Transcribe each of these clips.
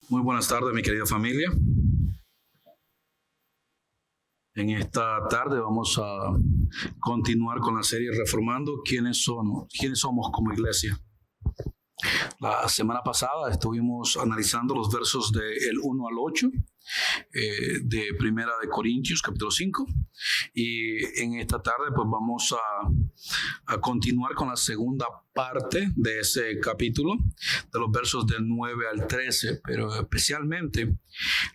Muy buenas tardes, mi querida familia. En esta tarde vamos a continuar con la serie Reformando quiénes somos como iglesia. La semana pasada estuvimos analizando los versos del 1 al 8 de Primera de Corintios, capítulo 5. Y en esta tarde pues vamos a continuar con la segunda parte de ese capítulo, de los versos del 9 al 13, pero especialmente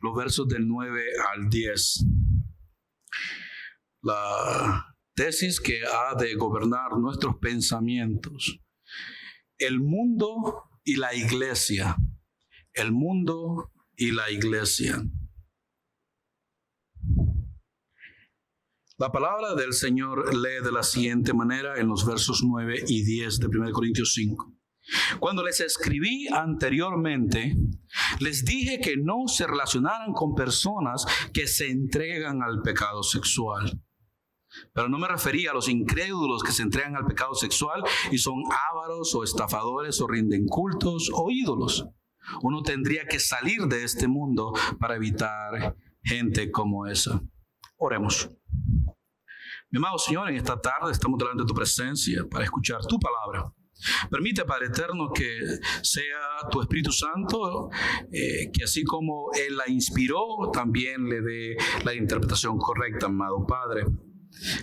los versos del 9 al 10. La tesis que ha de gobernar nuestros pensamientos: el mundo y la iglesia. El mundo y la iglesia. La palabra del Señor lee de la siguiente manera en los versos 9 y 10 de 1 Corintios 5. Cuando les escribí anteriormente, les dije que no se relacionaran con personas que se entregan al pecado sexual. Pero no me refería a los incrédulos que se entregan al pecado sexual y son ávaros o estafadores o rinden cultos o ídolos. Uno tendría que salir de este mundo para evitar gente como esa. Oremos. Mi amado Señor, en esta tarde estamos delante de tu presencia para escuchar tu palabra. Permite, Padre eterno, que sea tu Espíritu Santo, que así como Él la inspiró, también le dé la interpretación correcta, amado Padre.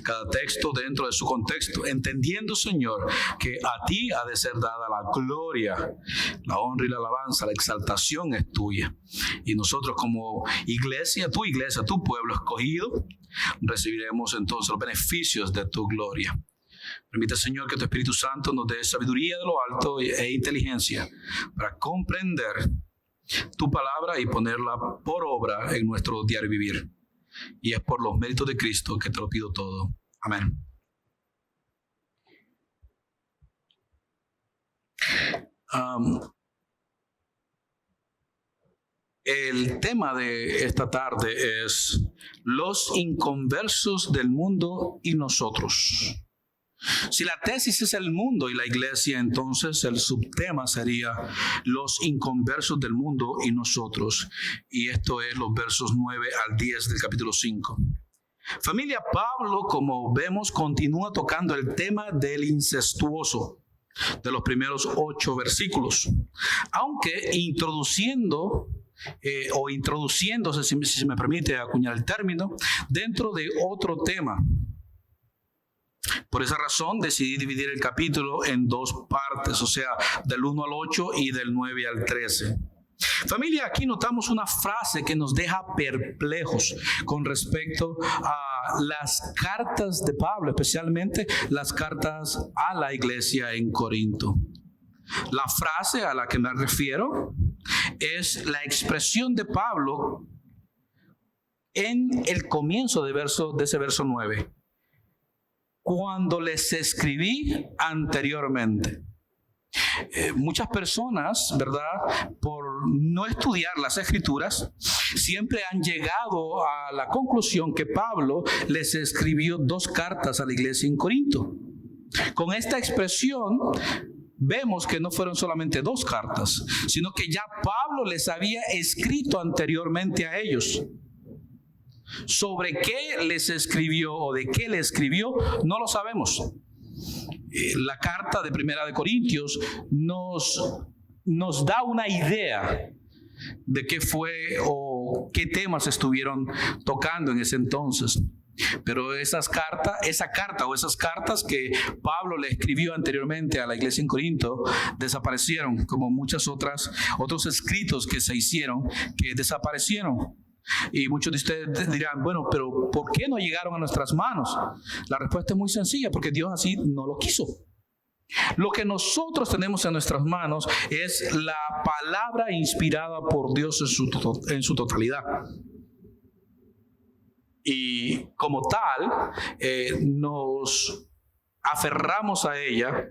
Cada texto dentro de su contexto, entendiendo, Señor, que a ti ha de ser dada la gloria, la honra y la alabanza, la exaltación es tuya. Y nosotros como iglesia, tu pueblo escogido, recibiremos entonces los beneficios de tu gloria. Permite, Señor, que tu Espíritu Santo nos dé sabiduría de lo alto e inteligencia para comprender tu palabra y ponerla por obra en nuestro diario vivir. Y es por los méritos de Cristo que te lo pido todo. Amén. El tema de esta tarde es los inconversos del mundo y nosotros. Si la tesis es el mundo y la iglesia, entonces el subtema sería los inconversos del mundo y nosotros. Y esto es los versos 9 al 10 del capítulo 5. Familia, Pablo, como vemos, continúa tocando el tema del incestuoso de los primeros 8 versículos. Aunque introduciéndose, si se me permite acuñar el término, dentro de otro tema. Por esa razón decidí dividir el capítulo en 2 partes, o sea, del 1 al 8 y del 9 al 13. Familia, aquí notamos una frase que nos deja perplejos con respecto a las cartas de Pablo, especialmente las cartas a la iglesia en Corinto. La frase a la que me refiero es la expresión de Pablo en el comienzo de ese verso 9. Cuando les escribí anteriormente. Muchas personas, ¿verdad?, por no estudiar las Escrituras, siempre han llegado a la conclusión que Pablo les escribió 2 cartas a la iglesia en Corinto. Con esta expresión vemos que no fueron solamente 2 cartas, sino que ya Pablo les había escrito anteriormente a ellos. Sobre qué les escribió o de qué le escribió, no lo sabemos. La carta de Primera de Corintios nos da una idea de qué fue o qué temas estuvieron tocando en ese entonces. Pero esa carta o esas cartas que Pablo le escribió anteriormente a la iglesia en Corinto desaparecieron, como muchos otros escritos que se hicieron que desaparecieron. Y muchos de ustedes dirán, bueno, pero ¿por qué no llegaron a nuestras manos? La respuesta es muy sencilla, porque Dios así no lo quiso. Lo que nosotros tenemos en nuestras manos es la palabra inspirada por Dios en su totalidad. Y como tal, nos aferramos a ella,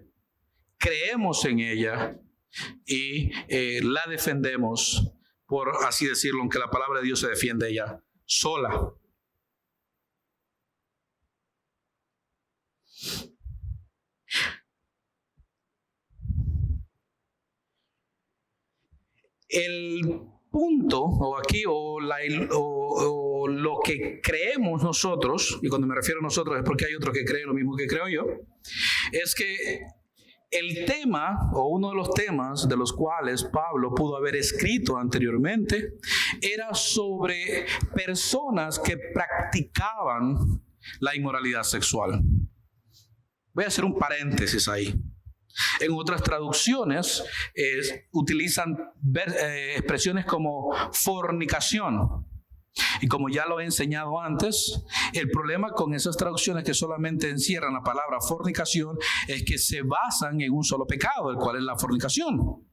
creemos en ella y la defendemos, por así decirlo, aunque la palabra de Dios se defiende ella sola. El punto, o lo que creemos nosotros, y cuando me refiero a nosotros es porque hay otros que creen lo mismo que creo yo, es que el tema, o uno de los temas de los cuales Pablo pudo haber escrito anteriormente, era sobre personas que practicaban la inmoralidad sexual. Voy a hacer un paréntesis ahí. En otras traducciones utilizan expresiones como fornicación. Y como ya lo he enseñado antes, el problema con esas traducciones que solamente encierran la palabra fornicación es que se basan en un solo pecado, el cual es la fornicación.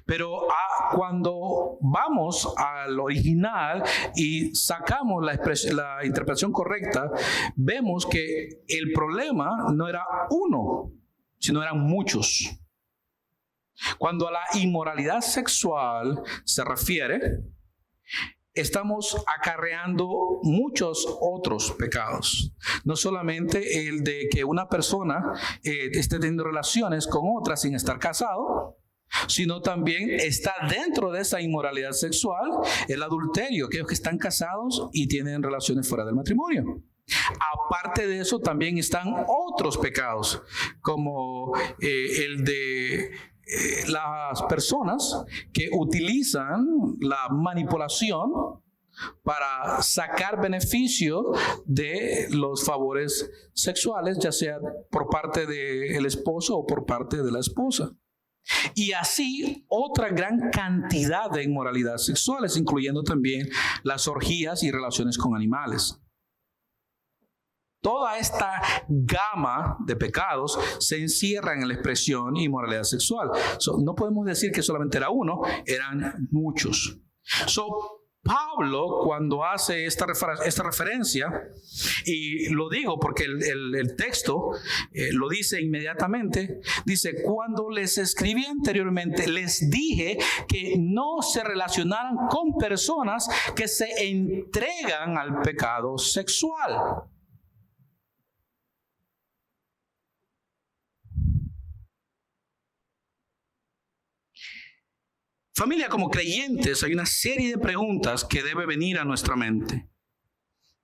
Pero cuando vamos al original y sacamos la interpretación correcta, vemos que el problema no era uno, sino eran muchos. Cuando a la inmoralidad sexual se refiere, estamos acarreando muchos otros pecados. No solamente el de que una persona esté teniendo relaciones con otra sin estar casado, sino también está dentro de esa inmoralidad sexual el adulterio, aquellos que están casados y tienen relaciones fuera del matrimonio. Aparte de eso, también están otros pecados, como el de las personas que utilizan la manipulación para sacar beneficio de los favores sexuales, ya sea por parte del esposo o por parte de la esposa. Y así otra gran cantidad de inmoralidades sexuales, incluyendo también las orgías y relaciones con animales. Toda esta gama de pecados se encierra en la expresión inmoralidad sexual. No podemos decir que solamente era uno, eran muchos. Pablo, cuando hace esta referencia, y lo digo porque el texto lo dice inmediatamente, dice: cuando les escribí anteriormente, les dije que no se relacionaran con personas que se entregan al pecado sexual. Familia, como creyentes, hay una serie de preguntas que debe venir a nuestra mente.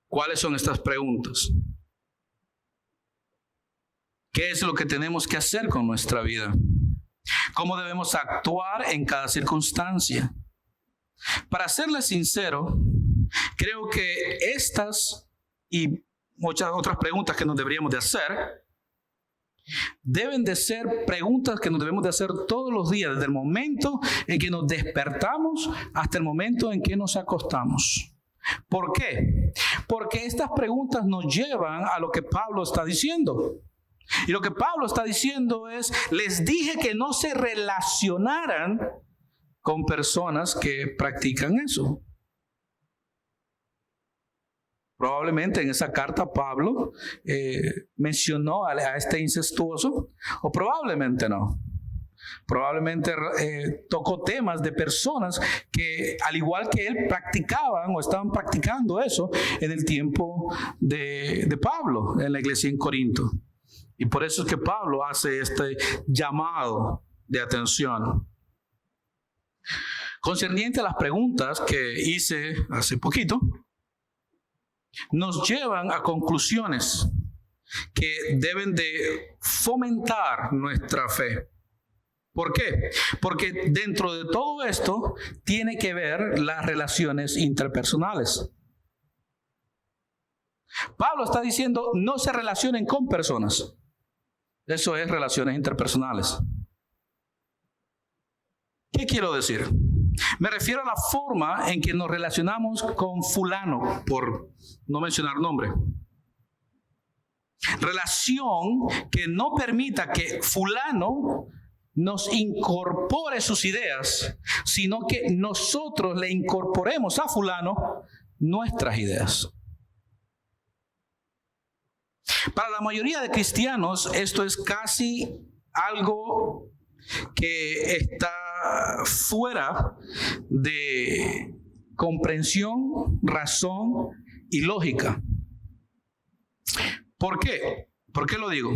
¿Cuáles son estas preguntas? ¿Qué es lo que tenemos que hacer con nuestra vida? ¿Cómo debemos actuar en cada circunstancia? Para serles sincero, creo que estas y muchas otras preguntas que nos deberíamos de hacer deben de ser preguntas que nos debemos de hacer todos los días, desde el momento en que nos despertamos hasta el momento en que nos acostamos. ¿Por qué? Porque estas preguntas nos llevan a lo que Pablo está diciendo. Y lo que Pablo está diciendo es: les dije que no se relacionaran con personas que practican eso. Probablemente en esa carta Pablo mencionó a este incestuoso, o probablemente no. Probablemente tocó temas de personas que, al igual que él, practicaban o estaban practicando eso en el tiempo de Pablo en la iglesia en Corinto. Y por eso es que Pablo hace este llamado de atención. Concerniente a las preguntas que hice hace poquito, nos llevan a conclusiones que deben de fomentar nuestra fe. ¿Por qué? Porque dentro de todo esto tiene que ver las relaciones interpersonales. Pablo está diciendo: no se relacionen con personas. Eso es relaciones interpersonales. ¿Qué quiero decir? Me refiero a la forma en que nos relacionamos con fulano, por no mencionar nombre. Relación que no permita que fulano nos incorpore sus ideas, sino que nosotros le incorporemos a fulano nuestras ideas. Para la mayoría de cristianos esto es casi algo que está fuera de comprensión, razón y lógica. ¿Por qué? ¿Por qué lo digo?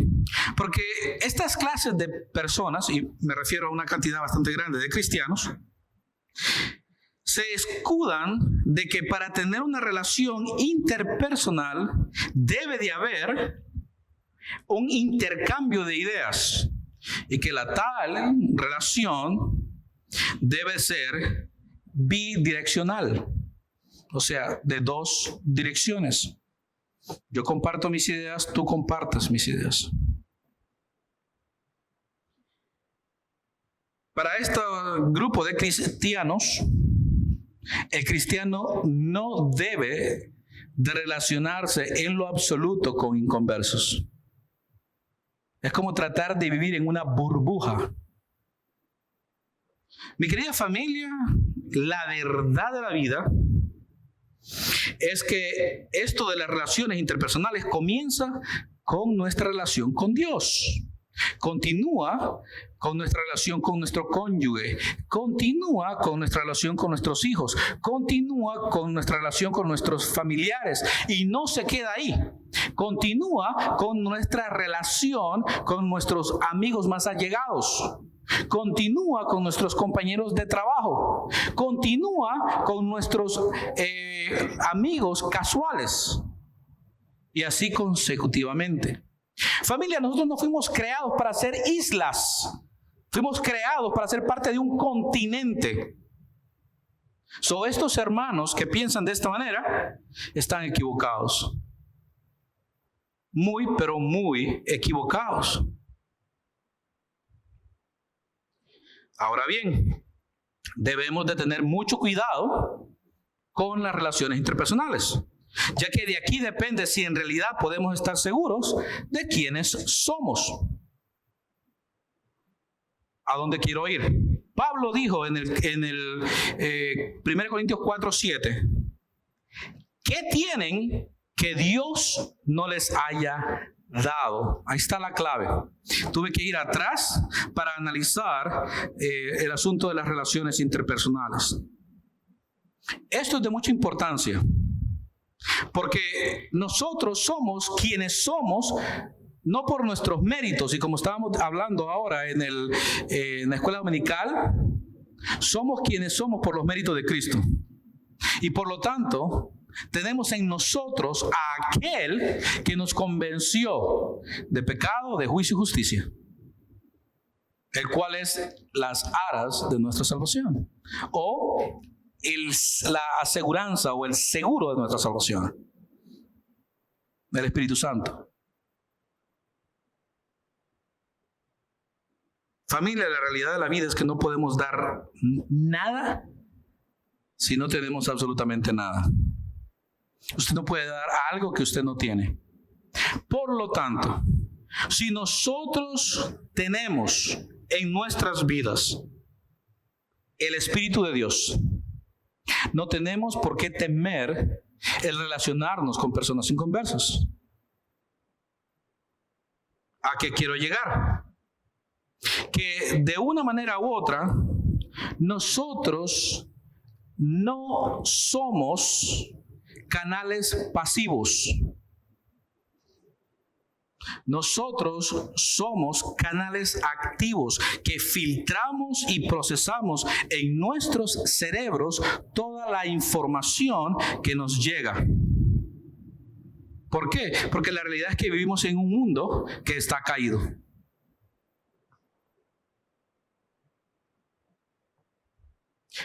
Porque estas clases de personas, y me refiero a una cantidad bastante grande de cristianos, se escudan de que para tener una relación interpersonal debe de haber un intercambio de ideas y que la tal relación debe ser bidireccional, o sea, de dos direcciones. Yo comparto mis ideas, tú compartes mis ideas. Para este grupo de cristianos, el cristiano no debe de relacionarse en lo absoluto con inconversos. Es como tratar de vivir en una burbuja. Mi querida familia, la verdad de la vida es que esto de las relaciones interpersonales comienza con nuestra relación con Dios. Continúa con nuestra relación con nuestro cónyuge, continúa con nuestra relación con nuestros hijos, continúa con nuestra relación con nuestros familiares y no se queda ahí. Continúa con nuestra relación con nuestros amigos más allegados. Continúa con nuestros compañeros de trabajo. Continúa con nuestros amigos casuales. Y así consecutivamente. Familia, nosotros no fuimos creados para ser islas. Fuimos creados para ser parte de un continente. Estos hermanos que piensan de esta manera están equivocados. Muy, pero muy equivocados. Ahora bien, debemos de tener mucho cuidado con las relaciones interpersonales, ya que de aquí depende si en realidad podemos estar seguros de quiénes somos. ¿A dónde quiero ir? Pablo dijo en el 1 Corintios 4:7, ¿qué tienen que Dios no les haya dado? Ahí está la clave. Tuve que ir atrás para analizar el asunto de las relaciones interpersonales. Esto es de mucha importancia, porque nosotros somos quienes somos, no por nuestros méritos, y como estábamos hablando ahora en la escuela dominical, somos quienes somos por los méritos de Cristo. Y por lo tanto, tenemos en nosotros a aquel que nos convenció de pecado, de juicio y justicia, el cual es las aras de nuestra salvación, o la aseguranza o el seguro de nuestra salvación, el Espíritu Santo. Familia, la realidad de la vida es que no podemos dar nada si no tenemos absolutamente nada. Usted no puede dar algo que usted no tiene. Por lo tanto, si nosotros tenemos en nuestras vidas el Espíritu de Dios, no tenemos por qué temer el relacionarnos con personas inconversas. ¿A qué quiero llegar? Que de una manera u otra, nosotros no somos canales pasivos. Nosotros somos canales activos que filtramos y procesamos en nuestros cerebros toda la información que nos llega. ¿Por qué? Porque la realidad es que vivimos en un mundo que está caído.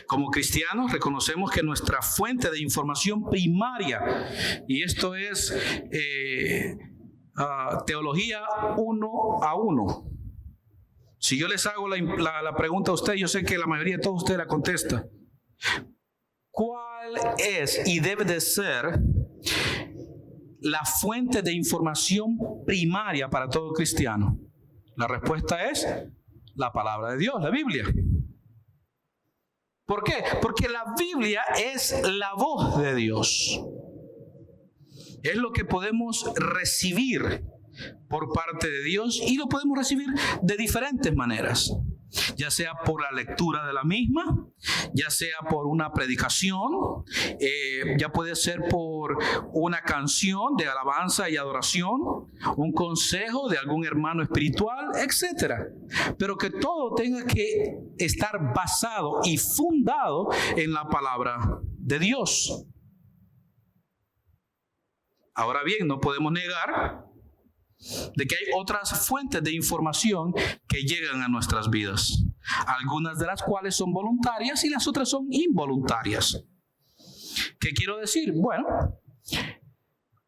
Como cristianos reconocemos que nuestra fuente de información primaria, y esto es teología 1 a 1. Si yo les hago la pregunta a ustedes, yo sé que la mayoría de todos ustedes la contesta. ¿Cuál es y debe de ser la fuente de información primaria para todo cristiano? La respuesta es la palabra de Dios, la Biblia. ¿Por qué? Porque la Biblia es la voz de Dios. Es lo que podemos recibir por parte de Dios y lo podemos recibir de diferentes maneras. ya sea por la lectura de la misma, ya sea por una predicación, ya puede ser por una canción de alabanza y adoración, un consejo de algún hermano espiritual, etc. Pero que todo tenga que estar basado y fundado en la palabra de Dios. Ahora bien, no podemos negar de que hay otras fuentes de información que llegan a nuestras vidas, algunas de las cuales son voluntarias y las otras son involuntarias. ¿Qué quiero decir? Bueno,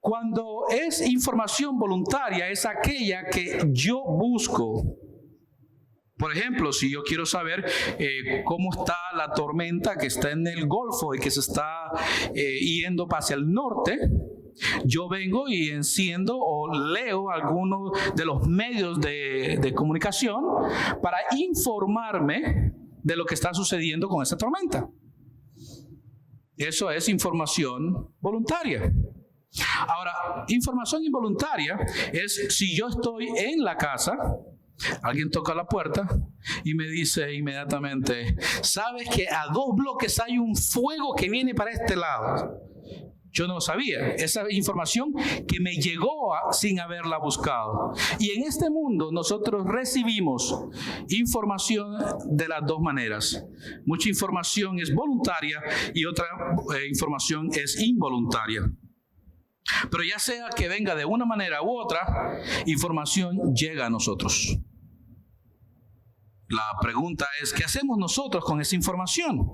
cuando es información voluntaria es aquella que yo busco. Por ejemplo, si yo quiero saber cómo está la tormenta que está en el Golfo y que se está yendo hacia el norte, yo vengo y enciendo o leo algunos de los medios de comunicación para informarme de lo que está sucediendo con esa tormenta. Eso es información voluntaria. Ahora, información involuntaria es si yo estoy en la casa, alguien toca la puerta y me dice inmediatamente, ¿sabes que a 2 bloques hay un fuego que viene para este lado? Yo no lo sabía. Esa información que me llegó sin haberla buscado. Y en este mundo nosotros recibimos información de las dos maneras. Mucha información es voluntaria y otra información es involuntaria. Pero ya sea que venga de una manera u otra, información llega a nosotros. La pregunta es, ¿qué hacemos nosotros con esa información?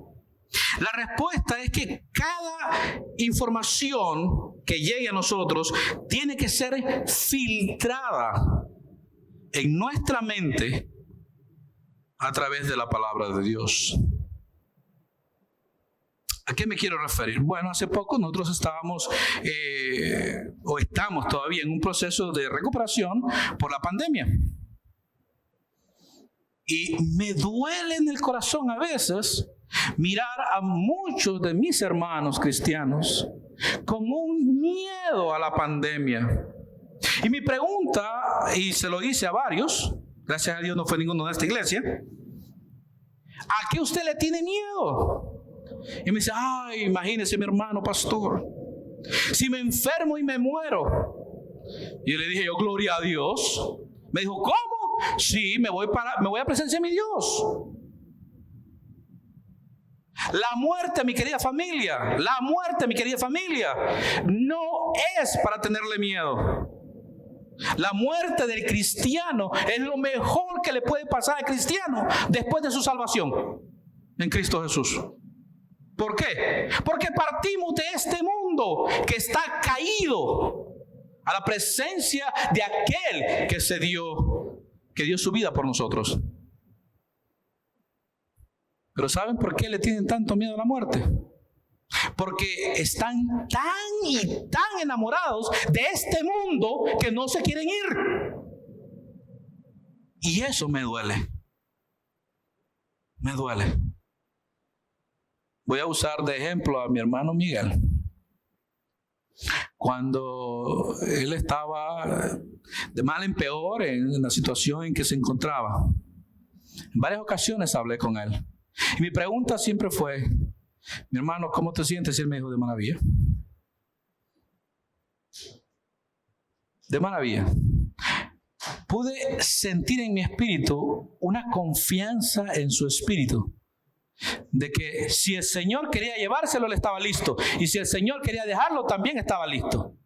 La respuesta es que cada información que llegue a nosotros tiene que ser filtrada en nuestra mente a través de la palabra de Dios. ¿A qué me quiero referir? Bueno, hace poco nosotros estábamos o estamos todavía en un proceso de recuperación por la pandemia. Y me duele en el corazón a veces mirar a muchos de mis hermanos cristianos con un miedo a la pandemia. Y mi pregunta, y se lo hice a varios, gracias a Dios no fue ninguno de esta iglesia, ¿a qué usted le tiene miedo? Y me dice, ay, imagínese mi hermano pastor, si me enfermo y me muero. Y yo le dije, gloria a Dios. Me dijo, ¿cómo? Sí, me voy a presencia de mi Dios. La muerte, mi querida familia, no es para tenerle miedo. La muerte del cristiano es lo mejor que le puede pasar al cristiano después de su salvación en Cristo Jesús. ¿Por qué? Porque partimos de este mundo que está caído a la presencia de aquel que dio su vida por nosotros. Pero ¿saben por qué le tienen tanto miedo a la muerte? Porque están tan y tan enamorados de este mundo que no se quieren ir. Y eso me duele. Me duele. Voy a usar de ejemplo a mi hermano Miguel. Cuando él estaba de mal en peor en la situación en que se encontraba, en varias ocasiones hablé con él. Y mi pregunta siempre fue, mi hermano, ¿cómo te sientes? Y él me dijo, de maravilla. De maravilla. Pude sentir en mi espíritu una confianza en su espíritu. De que si el Señor quería llevárselo, él estaba listo. Y si el Señor quería dejarlo, también estaba listo.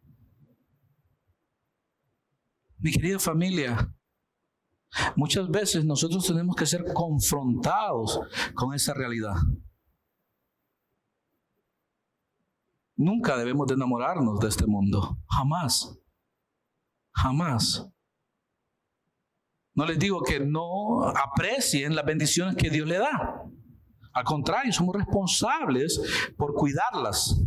Mi querida familia, muchas veces nosotros tenemos que ser confrontados con esa realidad. Nunca debemos de enamorarnos de este mundo. Jamás. Jamás. No les digo que no aprecien las bendiciones que Dios le da. Al contrario, somos responsables por cuidarlas.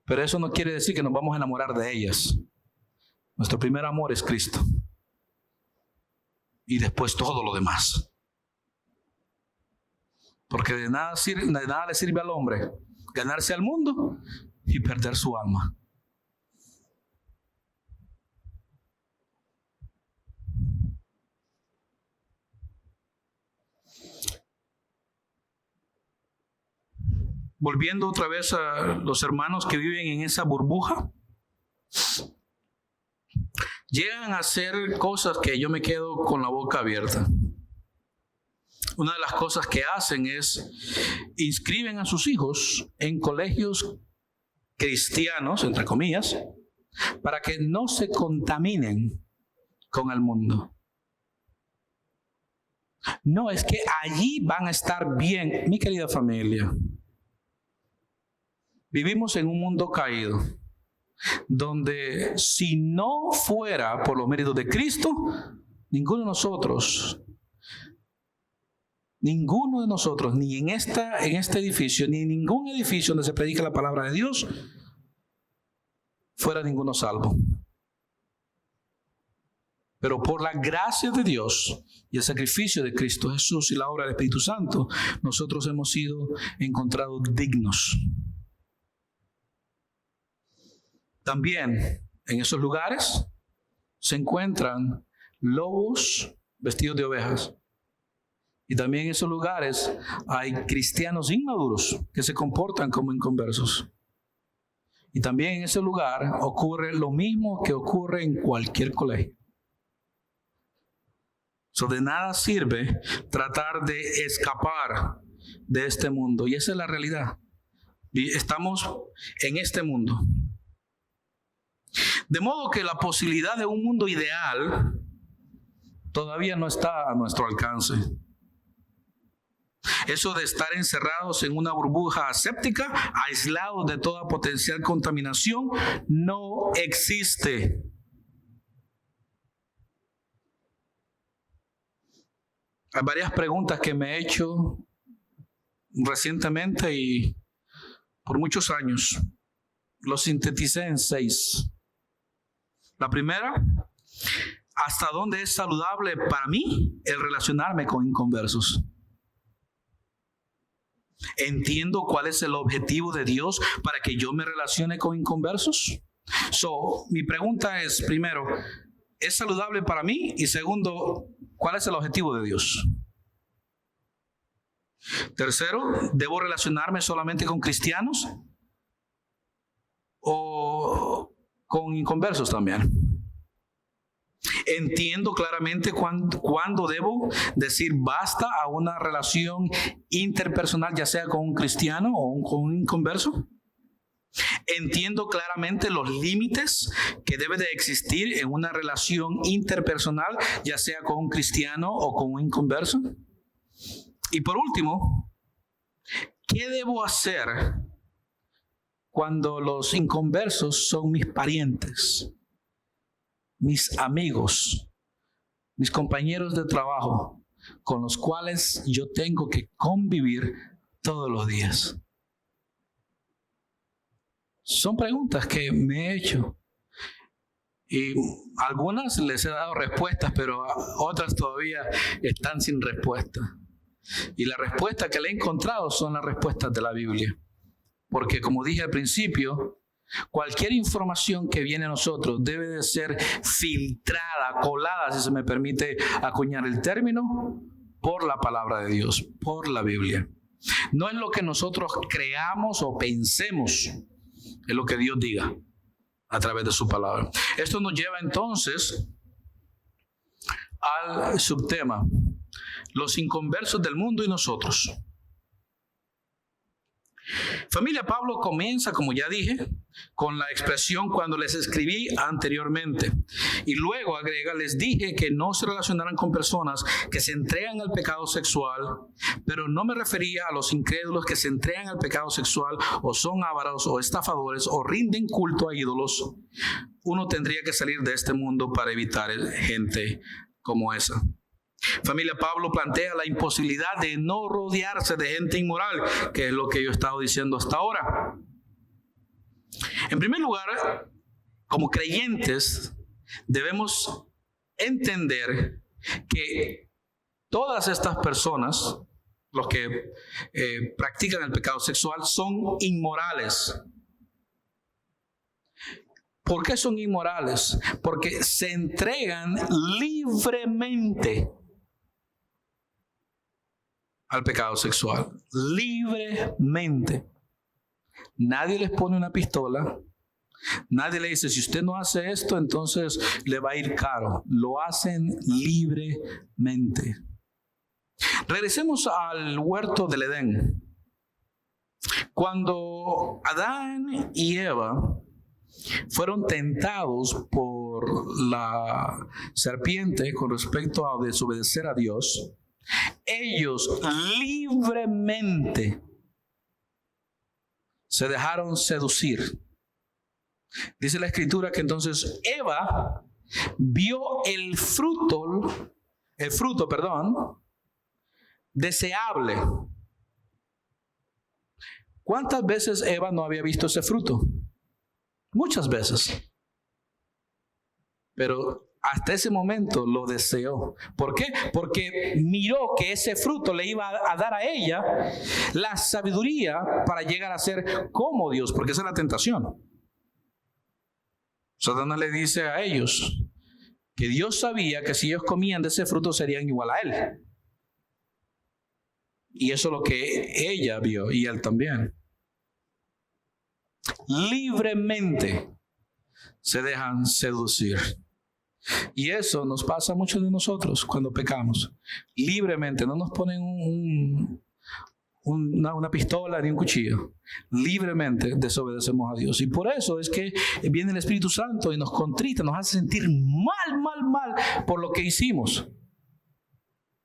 Pero eso no quiere decir que nos vamos a enamorar de ellas. Nuestro primer amor es Cristo. Y después todo lo demás. Porque de nada le sirve al hombre ganarse al mundo y perder su alma. volviendo otra vez a los hermanos que viven en esa burbuja, llegan a hacer cosas que yo me quedo con la boca abierta. Una de las cosas que hacen es inscriben a sus hijos en colegios cristianos, entre comillas, para que no se contaminen con el mundo. No, es que allí van a estar bien. Mi querida familia, vivimos en un mundo caído, donde si no fuera por los méritos de Cristo, ninguno de nosotros, ni en este edificio, ni en ningún edificio donde se predica la palabra de Dios, fuera ninguno salvo. Pero por la gracia de Dios y el sacrificio de Cristo Jesús y la obra del Espíritu Santo, nosotros hemos sido encontrados dignos. También en esos lugares se encuentran lobos vestidos de ovejas. Y también en esos lugares hay cristianos inmaduros que se comportan como inconversos. Y también en ese lugar ocurre lo mismo que ocurre en cualquier colegio. De nada sirve tratar de escapar de este mundo. Y esa es la realidad. Estamos en este mundo. De modo que la posibilidad de un mundo ideal todavía no está a nuestro alcance. Eso de estar encerrados en una burbuja aséptica, aislados de toda potencial contaminación, no existe. Hay varias preguntas que me he hecho recientemente y por muchos años. Lo sinteticé en 6. La primera, ¿hasta dónde es saludable para mí el relacionarme con inconversos? ¿Entiendo cuál es el objetivo de Dios para que yo me relacione con inconversos? Mi pregunta es, primero, ¿es saludable para mí? Y segundo, ¿cuál es el objetivo de Dios? Tercero, ¿debo relacionarme solamente con cristianos o con inconversos también? Entiendo claramente cuándo debo decir basta a una relación interpersonal, ya sea con un cristiano o con un inconverso. Entiendo claramente los límites que debe de existir en una relación interpersonal, ya sea con un cristiano o con un inconverso. Y por último, ¿qué debo hacer cuando los inconversos son mis parientes, mis amigos, mis compañeros de trabajo, con los cuales yo tengo que convivir todos los días? Son preguntas que me he hecho. Y algunas les he dado respuestas, pero otras todavía están sin respuesta. Y la respuesta que le he encontrado son las respuestas de la Biblia. Porque como dije al principio, cualquier información que viene a nosotros debe de ser filtrada, colada, si se me permite acuñar el término, por la palabra de Dios, por la Biblia. No es lo que nosotros creamos o pensemos, es lo que Dios diga a través de su palabra. Esto nos lleva entonces al subtema: los inconversos del mundo y nosotros. Familia, Pablo comienza, como ya dije, con la expresión cuando les escribí anteriormente. Y luego agrega, les dije que no se relacionaran con personas que se entregan al pecado sexual, pero no me refería a los incrédulos que se entregan al pecado sexual o son ávaros o estafadores o rinden culto a ídolos. Uno tendría que salir de este mundo para evitar gente como esa. Familia, Pablo plantea la imposibilidad de no rodearse de gente inmoral, que es lo que yo he estado diciendo hasta ahora. En primer lugar, como creyentes, debemos entender que todas estas personas, los que practican el pecado sexual, son inmorales. ¿Por qué son inmorales? Porque se entregan libremente al pecado sexual, libremente. Nadie les pone una pistola. Nadie le dice, si usted no hace esto, entonces le va a ir caro. Lo hacen libremente. Regresemos al huerto del Edén. Cuando Adán y Eva fueron tentados por la serpiente con respecto a desobedecer a Dios, ellos libremente se dejaron seducir. Dice la Escritura que entonces Eva vio el fruto, deseable. ¿Cuántas veces Eva no había visto ese fruto? Muchas veces. Pero hasta ese momento lo deseó. ¿Por qué? Porque miró que ese fruto le iba a dar a ella la sabiduría para llegar a ser como Dios, porque esa es la tentación. Satanás le dice a ellos que Dios sabía que si ellos comían de ese fruto serían igual a Él. Y eso es lo que ella vio y él también. Libremente se dejan seducir. Y eso nos pasa a muchos de nosotros cuando pecamos. Libremente, no nos ponen una pistola ni un cuchillo. Libremente desobedecemos a Dios. Y por eso es que viene el Espíritu Santo y nos contrita, nos hace sentir mal por lo que hicimos.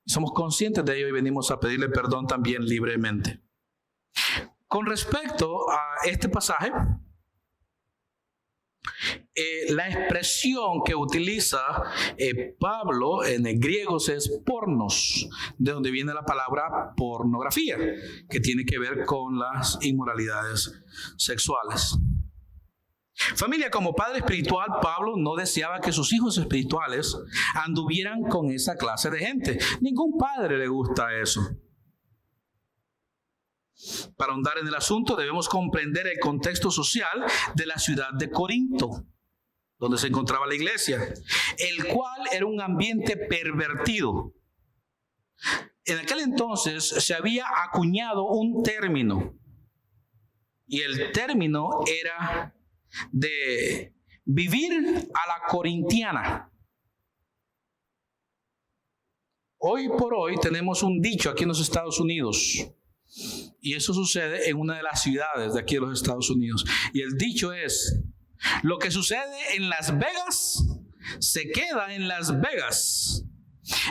Somos conscientes de ello y venimos a pedirle perdón también libremente. Con respecto a este pasaje, la expresión que utiliza Pablo en el griego es pornos, de donde viene la palabra pornografía, que tiene que ver con las inmoralidades sexuales. Familia, como padre espiritual, Pablo no deseaba que sus hijos espirituales anduvieran con esa clase de gente. Ningún padre le gusta eso. Para ahondar en el asunto, debemos comprender el contexto social de la ciudad de Corinto, donde se encontraba la iglesia, el cual era un ambiente pervertido. En aquel entonces se había acuñado un término, y el término era de vivir a la corintiana. Hoy por hoy tenemos un dicho aquí en los Estados Unidos, y eso sucede en una de las ciudades de aquí de los Estados Unidos, y el dicho es: lo que sucede en Las Vegas se queda en Las Vegas.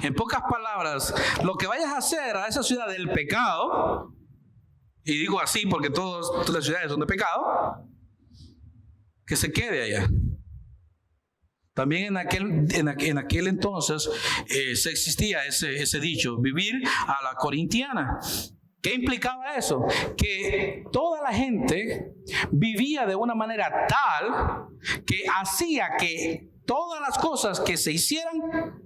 En pocas palabras, lo que vayas a hacer a esa ciudad del pecado, y digo así porque todas las ciudades son de pecado, que se quede allá. También en aquel entonces se existía ese dicho, vivir a la corintiana. ¿Qué implicaba eso? Que toda la gente vivía de una manera tal que hacía que todas las cosas que se hicieran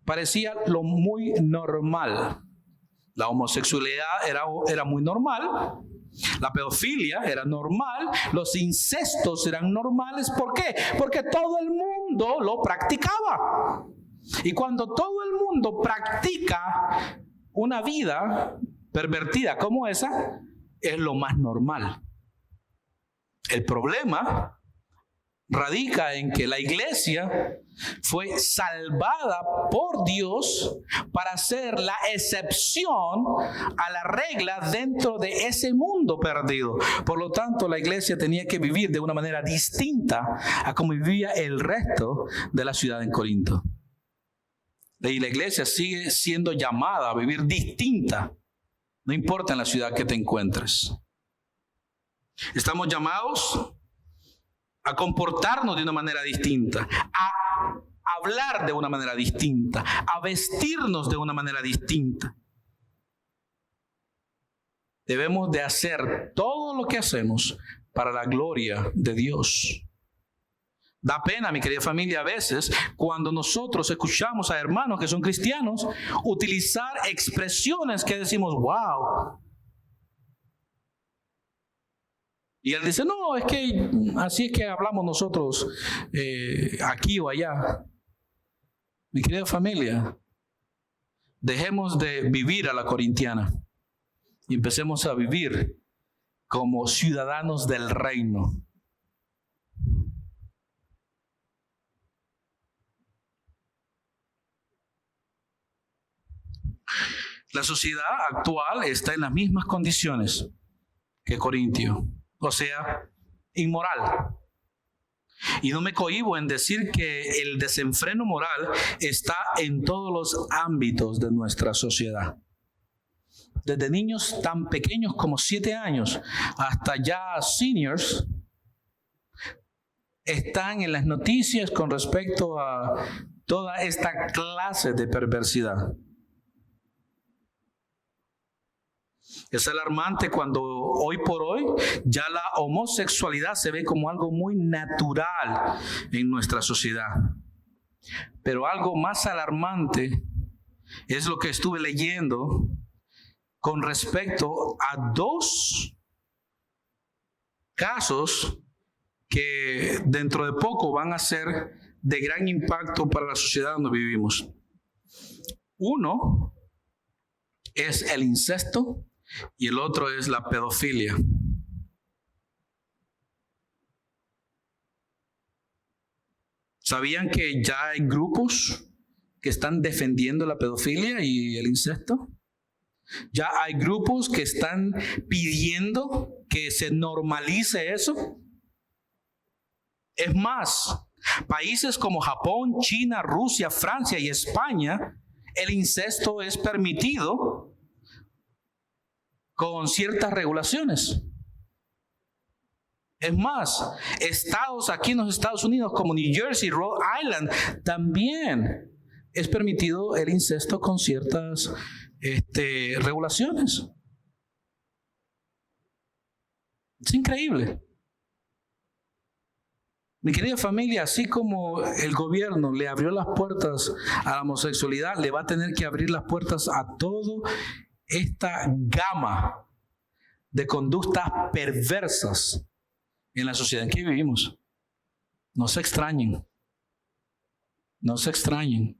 parecía lo muy normal. La homosexualidad era muy normal. La pedofilia era normal, los incestos eran normales. ¿Por qué? Porque todo el mundo lo practicaba. Y cuando todo el mundo practica una vida pervertida como esa, es lo más normal. El problema radica en que la iglesia fue salvada por Dios para ser la excepción a la regla dentro de ese mundo perdido. Por lo tanto, la iglesia tenía que vivir de una manera distinta a como vivía el resto de la ciudad en Corinto. Y la iglesia sigue siendo llamada a vivir distinta, no importa en la ciudad que te encuentres. Estamos llamados a comportarnos de una manera distinta, a hablar de una manera distinta, a vestirnos de una manera distinta. Debemos de hacer todo lo que hacemos para la gloria de Dios. Da pena, mi querida familia, a veces cuando nosotros escuchamos a hermanos que son cristianos utilizar expresiones que decimos, wow. Y él dice, no, es que así es que hablamos nosotros aquí o allá. Mi querida familia, dejemos de vivir a la corintiana y empecemos a vivir como ciudadanos del reino. La sociedad actual está en las mismas condiciones que Corintio, o sea, inmoral. Y no me cohíbo en decir que el desenfreno moral está en todos los ámbitos de nuestra sociedad. Desde niños tan pequeños como 7 años hasta ya seniors, están en las noticias con respecto a toda esta clase de perversidad. Es alarmante cuando hoy por hoy ya la homosexualidad se ve como algo muy natural en nuestra sociedad. Pero algo más alarmante es lo que estuve leyendo con respecto a 2 casos que dentro de poco van a ser de gran impacto para la sociedad donde vivimos. Uno es el incesto y el otro es la pedofilia. ¿Sabían que ya hay grupos que están defendiendo la pedofilia y el incesto? Ya hay grupos que están pidiendo que se normalice eso. Es más, países como Japón, China, Rusia, Francia y España, el incesto es permitido con ciertas regulaciones. Es más, estados aquí en los Estados Unidos como New Jersey, Rhode Island, también es permitido el incesto con ciertas regulaciones. Es increíble. Mi querida familia, así como el gobierno le abrió las puertas a la homosexualidad, le va a tener que abrir las puertas a todo esta gama de conductas perversas en la sociedad en que vivimos. No se extrañen. No se extrañen.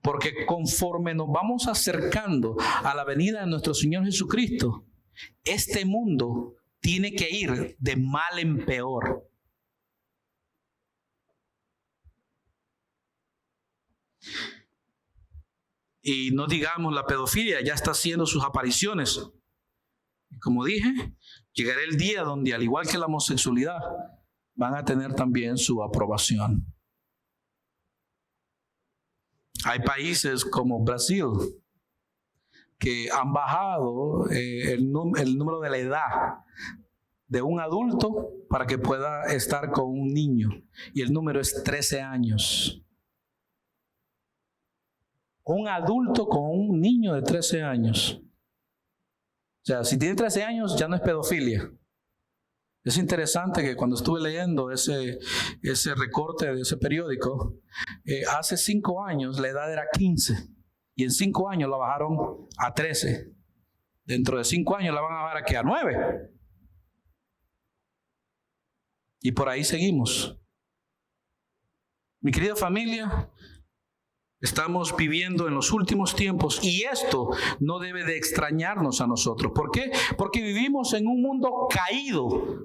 Porque conforme nos vamos acercando a la venida de nuestro Señor Jesucristo, este mundo tiene que ir de mal en peor. Y no digamos la pedofilia, ya está haciendo sus apariciones. Como dije, llegará el día donde, al igual que la homosexualidad, van a tener también su aprobación. Hay países como Brasil que han bajado el número de la edad de un adulto para que pueda estar con un niño. Y el número es 13 años. Un adulto con un niño de 13 años. O sea, si tiene 13 años ya no es pedofilia. Es interesante que cuando estuve leyendo ese recorte de ese periódico, hace 5 años la edad era 15 y en 5 años la bajaron a 13. Dentro de 5 años la van a bajar aquí a 9. Y por ahí seguimos. Mi querida familia, estamos viviendo en los últimos tiempos y esto no debe de extrañarnos a nosotros. ¿Por qué? Porque vivimos en un mundo caído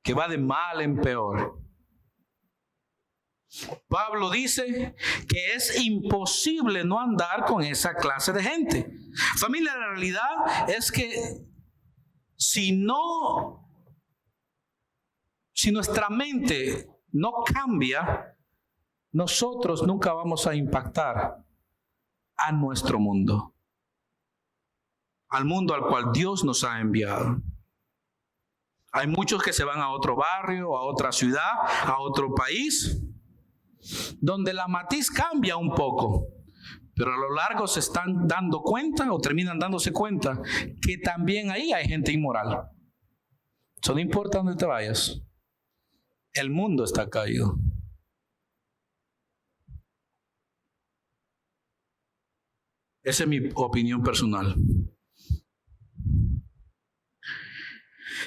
que va de mal en peor. Pablo dice que es imposible no andar con esa clase de gente. Familia, la realidad es que si nuestra mente no cambia, nosotros nunca vamos a impactar a nuestro mundo, al mundo al cual Dios nos ha enviado. Hay muchos que se van a otro barrio, a otra ciudad, a otro país, donde la matiz cambia un poco, pero a lo largo se están dando cuenta o terminan dándose cuenta que también ahí hay gente inmoral. Eso no importa dónde te vayas, el mundo está caído. Esa es mi opinión personal.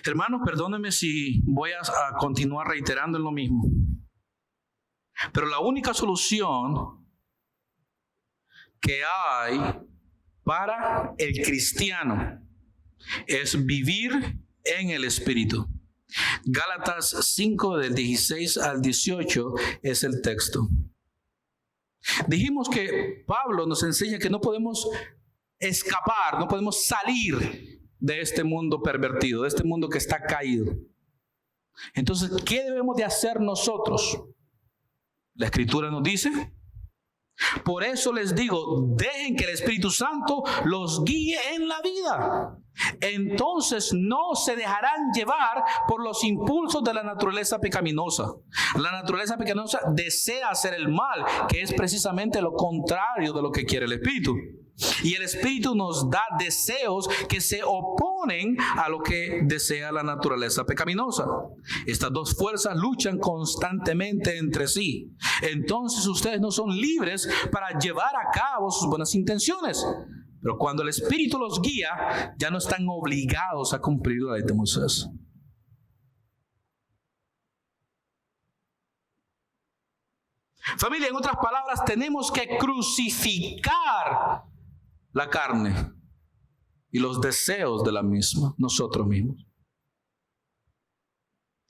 Hermanos, perdónenme si voy a continuar reiterando en lo mismo. Pero la única solución que hay para el cristiano es vivir en el Espíritu. Gálatas 5 del 16 al 18 es el texto. Dijimos que Pablo nos enseña que no podemos escapar, no podemos salir de este mundo pervertido, de este mundo que está caído. Entonces, ¿qué debemos de hacer nosotros? La Escritura nos dice: por eso les digo, dejen que el Espíritu Santo los guíe en la vida. Entonces no se dejarán llevar por los impulsos de la naturaleza pecaminosa. La naturaleza pecaminosa desea hacer el mal, que es precisamente lo contrario de lo que quiere el Espíritu. Y el Espíritu nos da deseos que se oponen a lo que desea la naturaleza pecaminosa. Estas dos fuerzas luchan constantemente entre sí. Entonces ustedes no son libres para llevar a cabo sus buenas intenciones. Pero cuando el Espíritu los guía, ya no están obligados a cumplir la ley de Moisés. Familia, en otras palabras, tenemos que crucificar la carne y los deseos de la misma, nosotros mismos.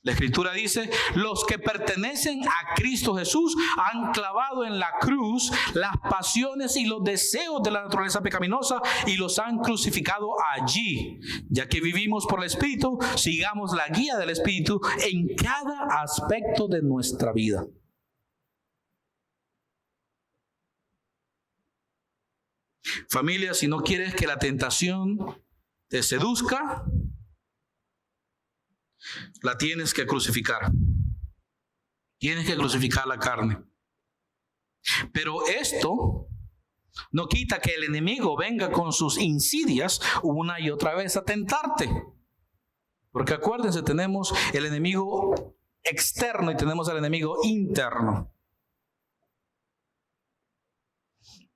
La Escritura dice: los que pertenecen a Cristo Jesús han clavado en la cruz las pasiones y los deseos de la naturaleza pecaminosa y los han crucificado allí. Ya que vivimos por el Espíritu, sigamos la guía del Espíritu en cada aspecto de nuestra vida. Familia, si no quieres que la tentación te seduzca, la tienes que crucificar. Tienes que crucificar la carne. Pero esto no quita que el enemigo venga con sus insidias una y otra vez a tentarte. Porque acuérdense, tenemos el enemigo externo y tenemos el enemigo interno.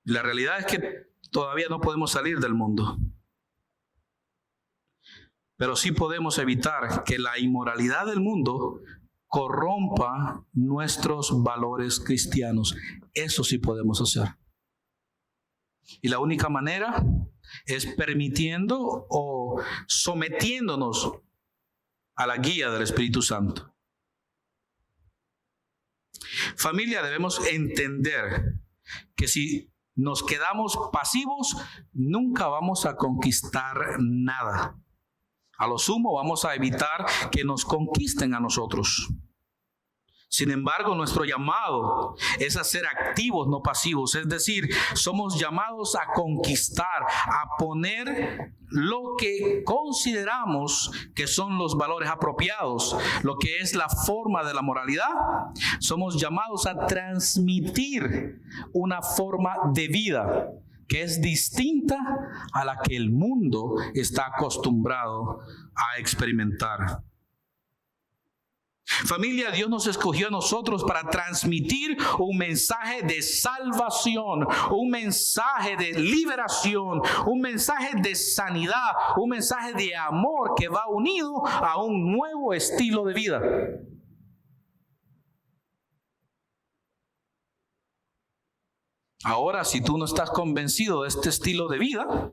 La realidad es que todavía no podemos salir del mundo. Pero sí podemos evitar que la inmoralidad del mundo corrompa nuestros valores cristianos. Eso sí podemos hacer. Y la única manera es permitiendo o sometiéndonos a la guía del Espíritu Santo. Familia, debemos entender que si nos quedamos pasivos, nunca vamos a conquistar nada. A lo sumo vamos a evitar que nos conquisten a nosotros. Sin embargo, nuestro llamado es a ser activos, no pasivos. Es decir, somos llamados a conquistar, a poner lo que consideramos que son los valores apropiados, lo que es la forma de la moralidad. Somos llamados a transmitir una forma de vida que es distinta a la que el mundo está acostumbrado a experimentar. Familia, Dios nos escogió a nosotros para transmitir un mensaje de salvación, un mensaje de liberación, un mensaje de sanidad, un mensaje de amor que va unido a un nuevo estilo de vida. Ahora, si tú no estás convencido de este estilo de vida,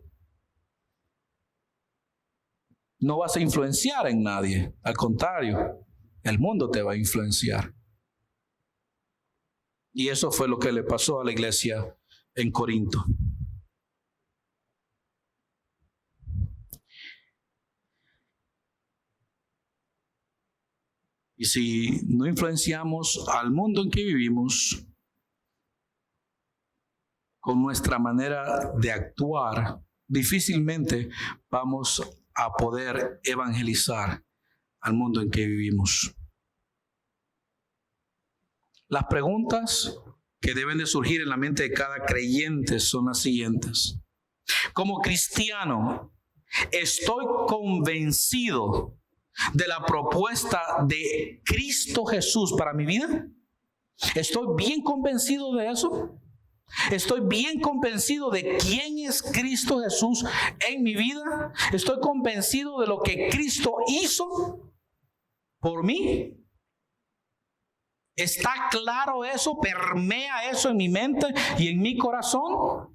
no vas a influenciar en nadie. Al contrario, el mundo te va a influenciar. Y eso fue lo que le pasó a la iglesia en Corinto. Y si no influenciamos al mundo en que vivimos con nuestra manera de actuar, difícilmente vamos a poder evangelizar al mundo en que vivimos. Las preguntas que deben de surgir en la mente de cada creyente son las siguientes. Como cristiano, ¿estoy convencido de la propuesta de Cristo Jesús para mi vida? ¿Estoy bien convencido de eso? ¿Estoy bien convencido de quién es Cristo Jesús en mi vida? ¿Estoy convencido de lo que Cristo hizo por mí? ¿Está claro eso? ¿Permea eso en mi mente y en mi corazón?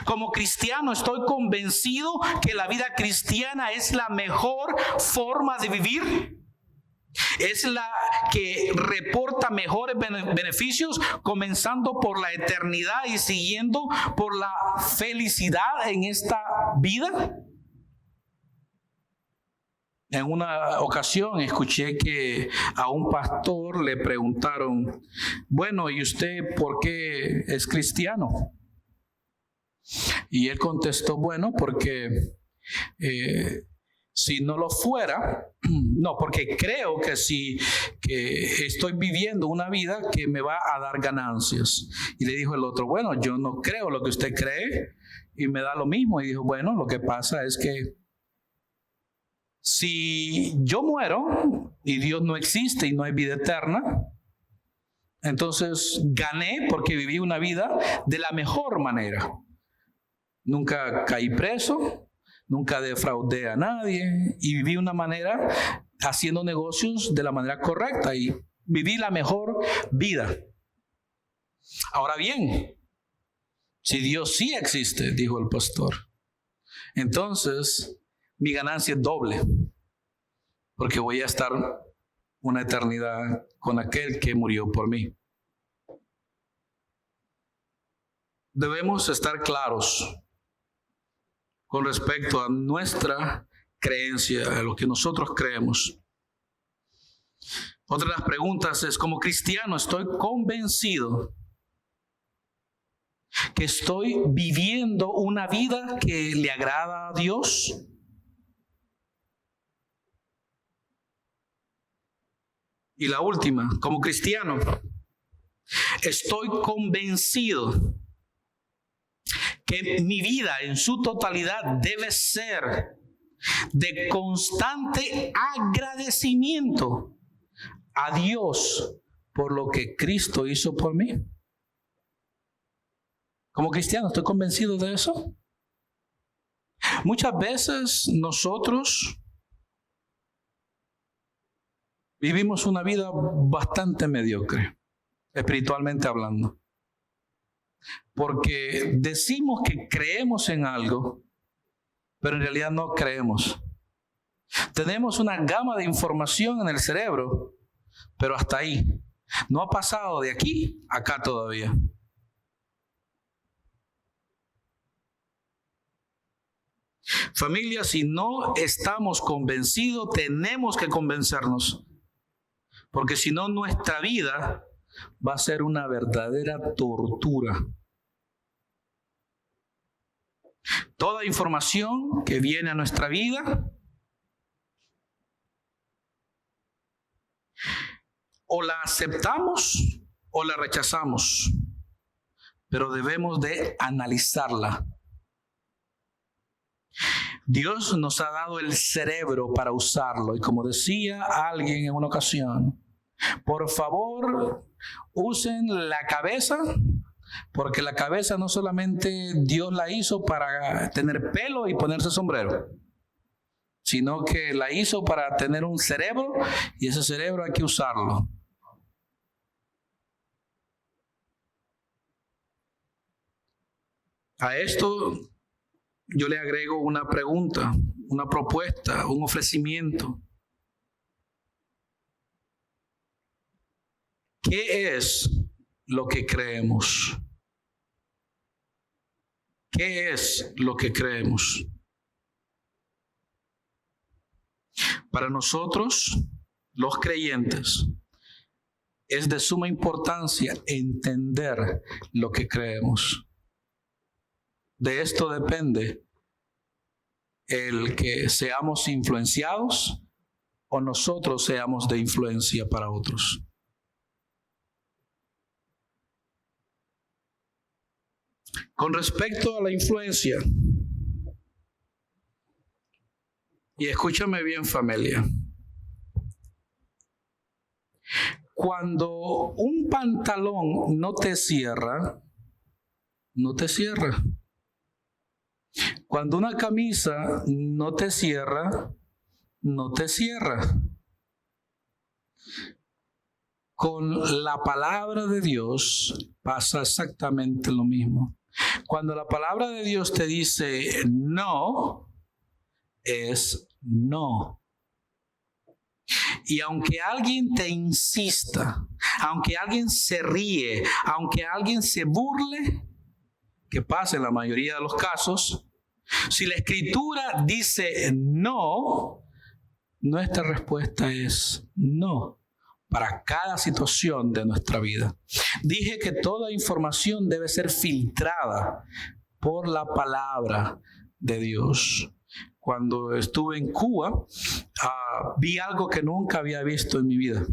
Como cristiano estoy convencido que la vida cristiana es la mejor forma de vivir. Es la que reporta mejores beneficios, comenzando por la eternidad y siguiendo por la felicidad en esta vida. En una ocasión escuché que a un pastor le preguntaron, bueno, ¿y usted por qué es cristiano? Y él contestó, bueno, porque si no lo fuera, no, porque creo que que estoy viviendo una vida que me va a dar ganancias. Y le dijo el otro, bueno, yo no creo lo que usted cree y me da lo mismo. Y dijo, bueno, lo que pasa es que si yo muero y Dios no existe y no hay vida eterna, entonces gané porque viví una vida de la mejor manera. Nunca caí preso, nunca defraudé a nadie y viví una manera haciendo negocios de la manera correcta y viví la mejor vida. Ahora bien, si Dios sí existe, dijo el pastor, entonces mi ganancia es doble, porque voy a estar una eternidad con aquel que murió por mí. Debemos estar claros con respecto a nuestra creencia, a lo que nosotros creemos. Otra de las preguntas es, como cristiano, ¿estoy convencido que estoy viviendo una vida que le agrada a Dios? Y la última, como cristiano, estoy convencido que mi vida en su totalidad debe ser de constante agradecimiento a Dios por lo que Cristo hizo por mí. Como cristiano, ¿estoy convencido de eso? Muchas veces nosotros vivimos una vida bastante mediocre, espiritualmente hablando. Porque decimos que creemos en algo, pero en realidad no creemos. Tenemos una gama de información en el cerebro, pero hasta ahí. No ha pasado de aquí a acá todavía. Familia, si no estamos convencidos, tenemos que convencernos. Porque si no, nuestra vida va a ser una verdadera tortura. Toda información que viene a nuestra vida, o la aceptamos o la rechazamos, pero debemos de analizarla. Dios nos ha dado el cerebro para usarlo, y como decía alguien en una ocasión, por favor, usen la cabeza, porque la cabeza no solamente Dios la hizo para tener pelo y ponerse sombrero, sino que la hizo para tener un cerebro, y ese cerebro hay que usarlo. A esto yo le agrego una pregunta, una propuesta, un ofrecimiento. ¿Qué es lo que creemos? ¿Qué es lo que creemos? Para nosotros, los creyentes, es de suma importancia entender lo que creemos. De esto depende el que seamos influenciados o nosotros seamos de influencia para otros. Con respecto a la influencia, y escúchame bien, familia, cuando un pantalón no te cierra, no te cierra. Cuando una camisa no te cierra, no te cierra. Con la palabra de Dios pasa exactamente lo mismo. Cuando la palabra de Dios te dice no, es no. Y aunque alguien te insista, aunque alguien se ríe, aunque alguien se burle, que pasa en la mayoría de los casos, si la Escritura dice no, nuestra respuesta es no para cada situación de nuestra vida. Dije que toda información debe ser filtrada por la palabra de Dios. Cuando estuve en Cuba, vi algo que nunca había visto en mi vida,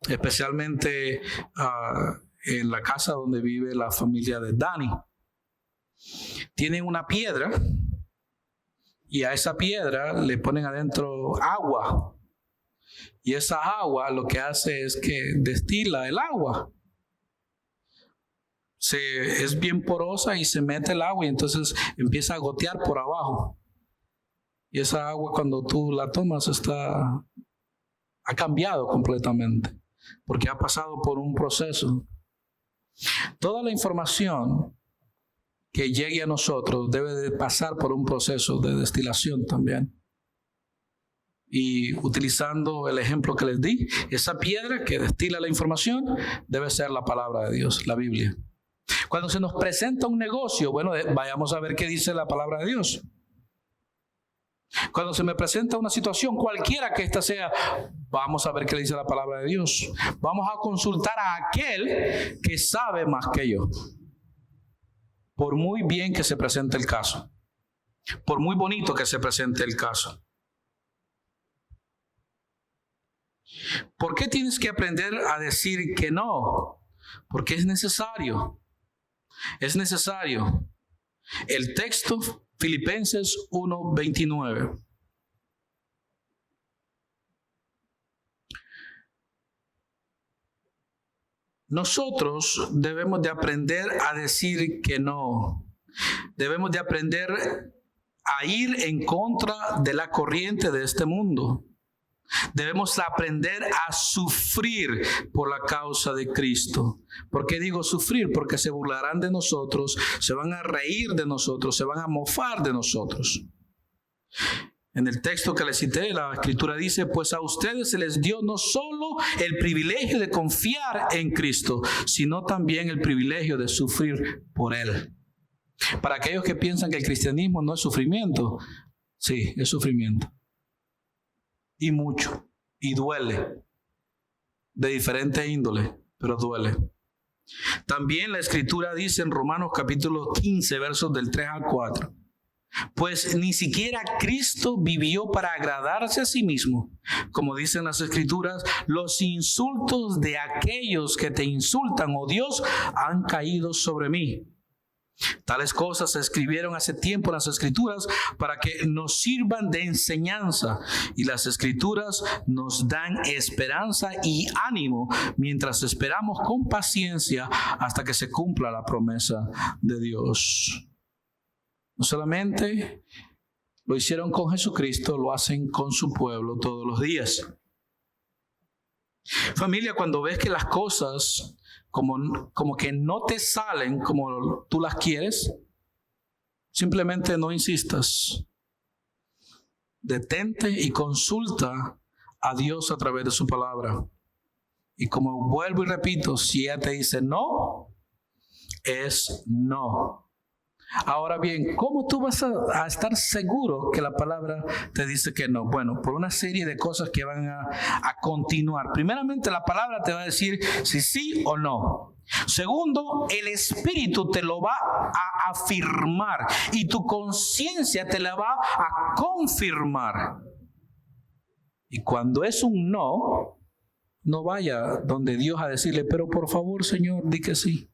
especialmente en la casa donde vive la familia de Dani. Tienen una piedra y a esa piedra le ponen adentro agua. Y esa agua lo que hace es que destila el agua. Es bien porosa y se mete el agua y entonces empieza a gotear por abajo. Y esa agua cuando tú la tomas ha cambiado completamente porque ha pasado por un proceso. Toda la información que llegue a nosotros debe de pasar por un proceso de destilación también. Y utilizando el ejemplo que les di, esa piedra que destila la información debe ser la palabra de Dios, la Biblia. Cuando se nos presenta un negocio, bueno, vayamos a ver qué dice la palabra de Dios. Cuando se me presenta una situación, cualquiera que ésta sea, vamos a ver qué dice la palabra de Dios. Vamos a consultar a aquel que sabe más que yo. Por muy bien que se presente el caso, por muy bonito que se presente el caso. ¿Por qué tienes que aprender a decir que no? Porque es necesario. Es necesario. El texto, Filipenses 1:29. Nosotros debemos de aprender a decir que no. Debemos de aprender a ir en contra de la corriente de este mundo. Debemos aprender a sufrir por la causa de Cristo. ¿Por qué digo sufrir? Porque se burlarán de nosotros, se van a reír de nosotros, se van a mofar de nosotros. En el texto que les cité, la Escritura dice, pues a ustedes se les dio no solo el privilegio de confiar en Cristo, sino también el privilegio de sufrir por Él. Para aquellos que piensan que el cristianismo no es sufrimiento, sí, es sufrimiento. Y mucho, y duele, de diferente índole, pero duele. También la Escritura dice en Romanos capítulo 15, versos del 3 al 4, pues ni siquiera Cristo vivió para agradarse a sí mismo. Como dicen las Escrituras, los insultos de aquellos que te insultan, oh Dios, han caído sobre mí. Tales cosas se escribieron hace tiempo en las Escrituras para que nos sirvan de enseñanza, y las Escrituras nos dan esperanza y ánimo mientras esperamos con paciencia hasta que se cumpla la promesa de Dios. No solamente lo hicieron con Jesucristo, lo hacen con su pueblo todos los días. Familia, cuando ves que las cosas como que no te salen como tú las quieres, simplemente no insistas. Detente y consulta a Dios a través de su palabra. Y como vuelvo y repito, si ella te dice no, es no. Ahora bien, ¿cómo tú vas a estar seguro que la palabra te dice que no? Bueno, por una serie de cosas que van a continuar. Primeramente, la palabra te va a decir si sí o no. Segundo, el Espíritu te lo va a afirmar y tu conciencia te la va a confirmar. Y cuando es un no, no vaya donde Dios a decirle, pero por favor, Señor, di que sí.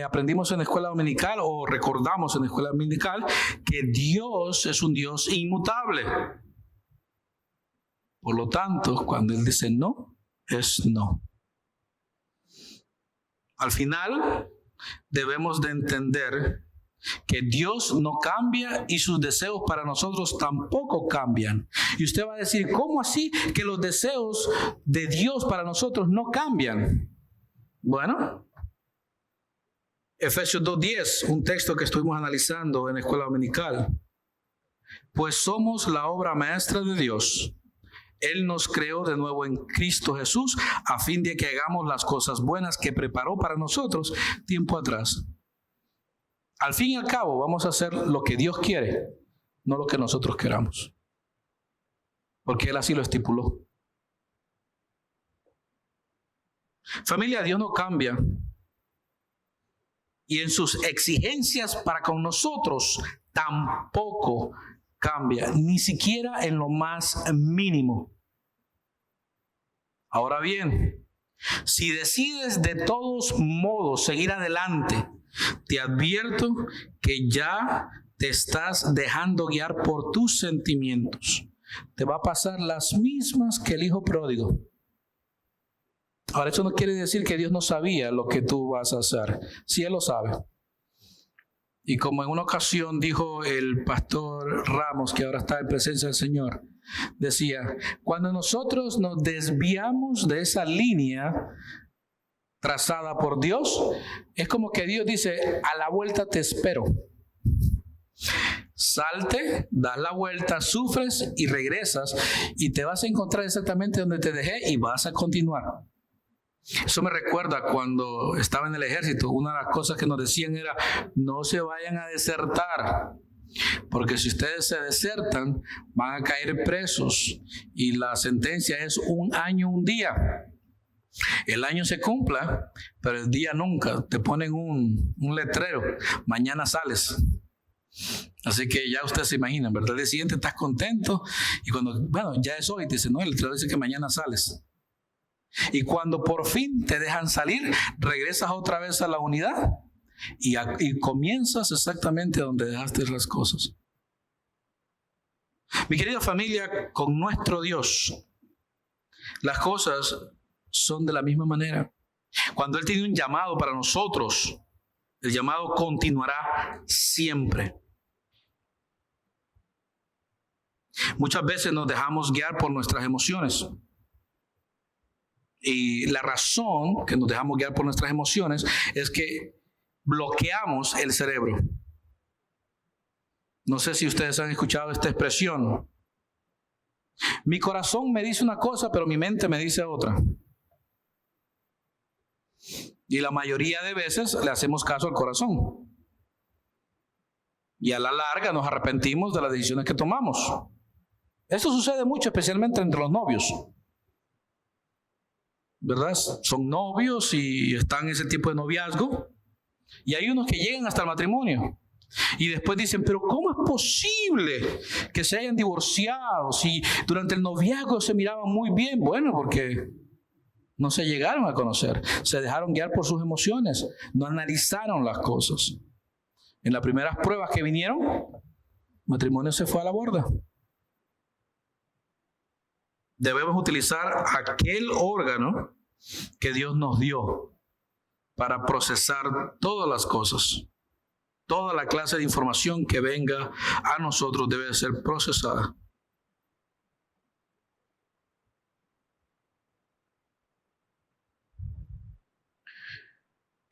Aprendimos en la escuela dominical o recordamos en la escuela dominical que Dios es un Dios inmutable. Por lo tanto, cuando Él dice no, es no. Al final, debemos de entender que Dios no cambia y sus deseos para nosotros tampoco cambian. Y usted va a decir, ¿cómo así que los deseos de Dios para nosotros no cambian? Bueno, Efesios 2:10, un texto que estuvimos analizando en la escuela dominical. Pues somos la obra maestra de Dios. Él nos creó de nuevo en Cristo Jesús a fin de que hagamos las cosas buenas que preparó para nosotros tiempo atrás. Al fin y al cabo vamos a hacer lo que Dios quiere, no lo que nosotros queramos. Porque Él así lo estipuló. Familia, Dios no cambia. Y en sus exigencias para con nosotros tampoco cambia, ni siquiera en lo más mínimo. Ahora bien, si decides de todos modos seguir adelante, te advierto que ya te estás dejando guiar por tus sentimientos. Te va a pasar las mismas que el hijo pródigo. Ahora, eso no quiere decir que Dios no sabía lo que tú vas a hacer. Sí, Él lo sabe. Y como en una ocasión dijo el pastor Ramos, que ahora está en presencia del Señor, decía, cuando nosotros nos desviamos de esa línea trazada por Dios, es como que Dios dice, a la vuelta te espero. Salte, das la vuelta, sufres y regresas y te vas a encontrar exactamente donde te dejé y vas a continuar. Eso me recuerda cuando estaba en el ejército. Una de las cosas que nos decían era, no se vayan a desertar, porque si ustedes se desertan, van a caer presos y la sentencia es 1 año, 1 día. El año se cumpla, pero el día nunca. Te ponen un letrero, mañana sales. Así que ya ustedes se imaginan, ¿verdad? El día siguiente estás contento y cuando, bueno, ya es hoy, te dicen, no, el letrero dice que mañana sales. Y cuando por fin te dejan salir, regresas otra vez a la unidad y comienzas exactamente donde dejaste las cosas. Mi querida familia, con nuestro Dios, las cosas son de la misma manera. Cuando Él tiene un llamado para nosotros, el llamado continuará siempre. Muchas veces nos dejamos guiar por nuestras emociones. Y la razón que nos dejamos guiar por nuestras emociones es que bloqueamos el cerebro. No sé si ustedes han escuchado esta expresión. Mi corazón me dice una cosa, pero mi mente me dice otra. Y la mayoría de veces le hacemos caso al corazón. Y a la larga nos arrepentimos de las decisiones que tomamos. Esto sucede mucho, especialmente entre los novios. ¿Verdad? Son novios y están en ese tipo de noviazgo. Y hay unos que llegan hasta el matrimonio. Y después dicen, pero ¿cómo es posible que se hayan divorciado si durante el noviazgo se miraban muy bien? Bueno, porque no se llegaron a conocer. Se dejaron guiar por sus emociones. No analizaron las cosas. En las primeras pruebas que vinieron, el matrimonio se fue a la borda. Debemos utilizar aquel órgano que Dios nos dio para procesar todas las cosas. Toda la clase de información que venga a nosotros debe ser procesada.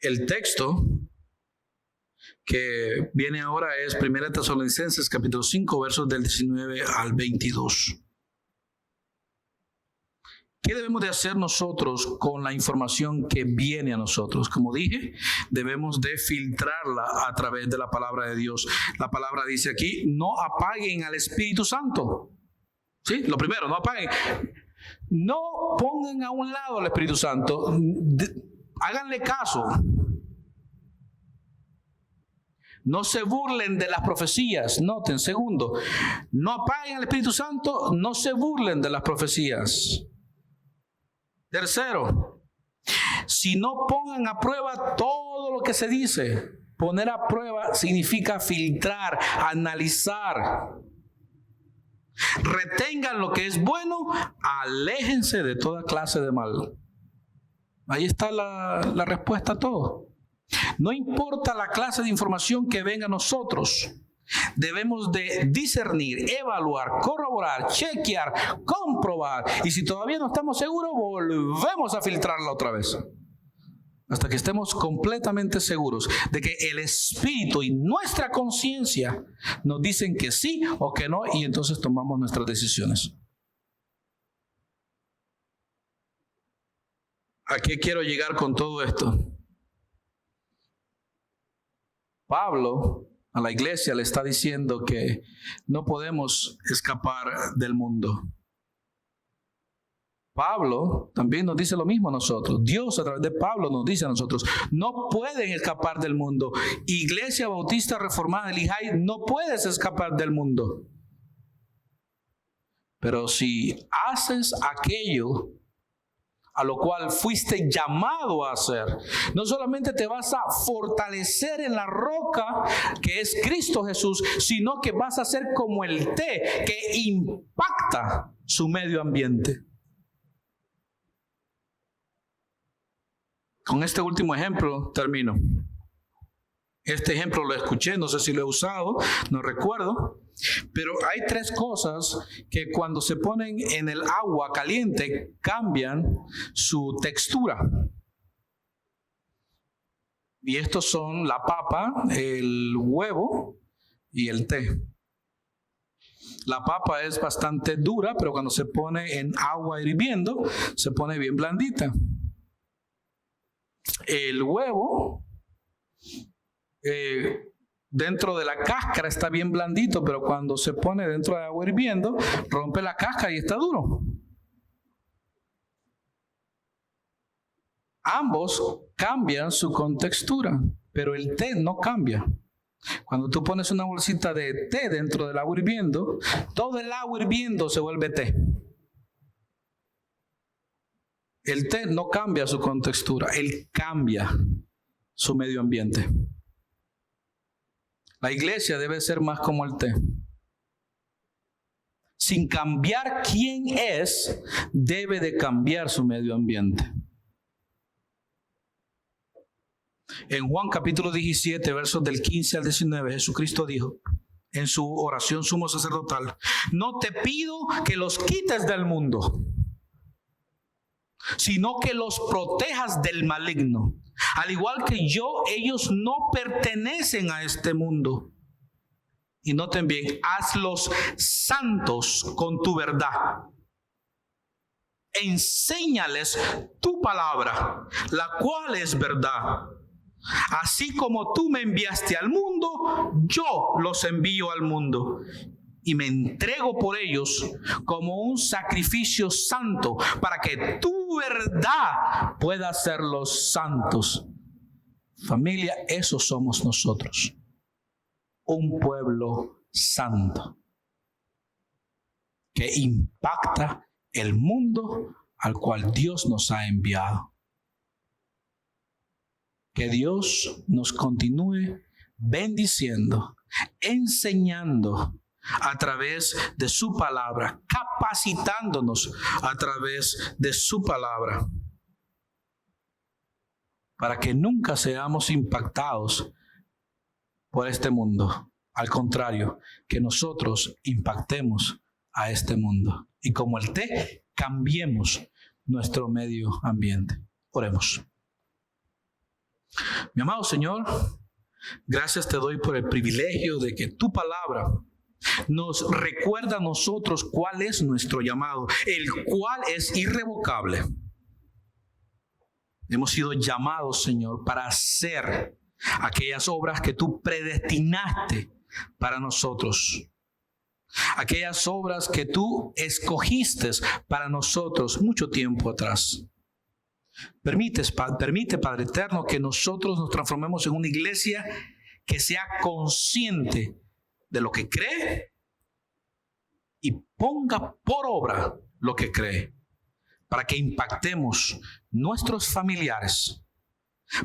El texto que viene ahora es 1 Tesalonicenses capítulo 5, versos del 19 al 22. ¿Qué debemos de hacer nosotros con la información que viene a nosotros? Como dije, debemos de filtrarla a través de la palabra de Dios. La palabra dice aquí, no apaguen al Espíritu Santo. ¿Sí? Lo primero, no apaguen. No pongan a un lado al Espíritu Santo. Háganle caso. No se burlen de las profecías. Noten, segundo, no apaguen al Espíritu Santo, no se burlen de las profecías. Tercero, si no pongan a prueba todo lo que se dice. Poner a prueba significa filtrar, analizar. Retengan lo que es bueno, aléjense de toda clase de mal. Ahí está la respuesta a todo. No importa la clase de información que venga a nosotros. Debemos de discernir, evaluar, corroborar, chequear, comprobar. Y si todavía no estamos seguros, volvemos a filtrarla otra vez. hasta que estemos completamente seguros de que el Espíritu y nuestra conciencia nos dicen que sí o que no, y entonces tomamos nuestras decisiones. ¿A qué quiero llegar con todo esto? Pablo a la iglesia le está diciendo que no podemos escapar del mundo. Pablo también nos dice lo mismo a nosotros. Dios a través de Pablo nos dice a nosotros, no pueden escapar del mundo. Iglesia Bautista Reformada de Lijay, no puedes escapar del mundo. Pero si haces aquello a lo cual fuiste llamado a hacer, no solamente te vas a fortalecer en la roca que es Cristo Jesús, sino que vas a ser como el té que impacta su medio ambiente. Con este último ejemplo termino. Este ejemplo lo escuché, no sé si lo he usado, no recuerdo. Pero hay 3 cosas que cuando se ponen en el agua caliente cambian su textura. Y estos son la papa, el huevo y el té. La papa es bastante dura, pero cuando se pone en agua hirviendo, se pone bien blandita. El huevo, dentro de la cáscara está bien blandito, pero cuando se pone dentro de agua hirviendo, rompe la cáscara y está duro. Ambos cambian su contextura, pero el té no cambia. Cuando tú pones una bolsita de té dentro del agua hirviendo, todo el agua hirviendo se vuelve té. El té no cambia su contextura, él cambia su medio ambiente. La iglesia debe ser más como el té. Sin cambiar quién es, debe de cambiar su medio ambiente. En Juan capítulo 17, versos del 15 al 19, Jesucristo dijo en su oración sumo sacerdotal, no te pido que los quites del mundo, sino que los protejas del maligno. Al igual que yo, ellos no pertenecen a este mundo. Y noten bien, hazlos santos con tu verdad. Enséñales tu palabra, la cual es verdad. Así como tú me enviaste al mundo, yo los envío al mundo. Y me entrego por ellos como un sacrificio santo para que tu verdad pueda hacerlos santos. Familia, eso somos nosotros. Un pueblo santo que impacta el mundo al cual Dios nos ha enviado. Que Dios nos continúe bendiciendo, enseñando a través de su palabra, capacitándonos a través de su palabra, para que nunca seamos impactados por este mundo. Al contrario, que nosotros impactemos a este mundo. Y como el té, cambiemos nuestro medio ambiente. Oremos. Mi amado Señor, gracias te doy por el privilegio de que tu palabra nos recuerda a nosotros cuál es nuestro llamado, el cual es irrevocable. Hemos sido llamados, Señor, para hacer aquellas obras que tú predestinaste para nosotros. Aquellas obras que tú escogiste para nosotros mucho tiempo atrás. Permite, Padre Eterno, que nosotros nos transformemos en una iglesia que sea consciente de lo que cree y ponga por obra lo que cree, para que impactemos nuestros familiares,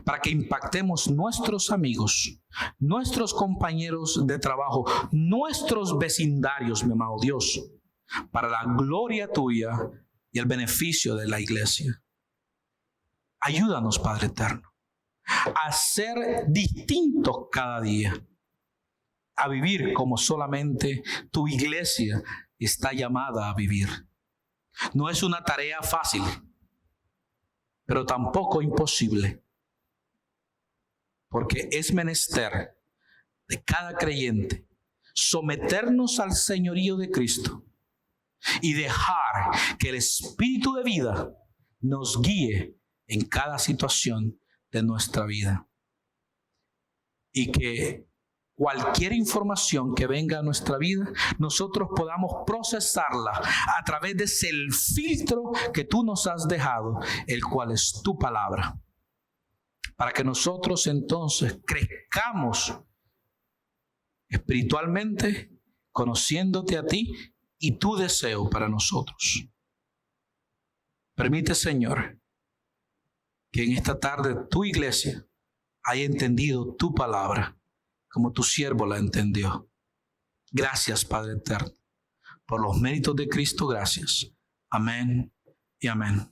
para que impactemos nuestros amigos, nuestros compañeros de trabajo, nuestros vecindarios, mi amado Dios, para la gloria tuya y el beneficio de la iglesia. Ayúdanos, Padre Eterno, a ser distintos cada día, a vivir como solamente tu iglesia está llamada a vivir. No es una tarea fácil, pero tampoco imposible. porque es menester de cada creyente someternos al señorío de Cristo y dejar que el Espíritu de vida nos guíe en cada situación de nuestra vida. Y que cualquier información que venga a nuestra vida, nosotros podamos procesarla a través de ese filtro que tú nos has dejado, el cual es tu palabra. Para que nosotros entonces crezcamos espiritualmente, conociéndote a ti y tu deseo para nosotros. Permite, Señor, que en esta tarde tu iglesia haya entendido tu palabra como tu siervo la entendió. Gracias, Padre eterno. Por los méritos de Cristo, gracias. Amén y amén.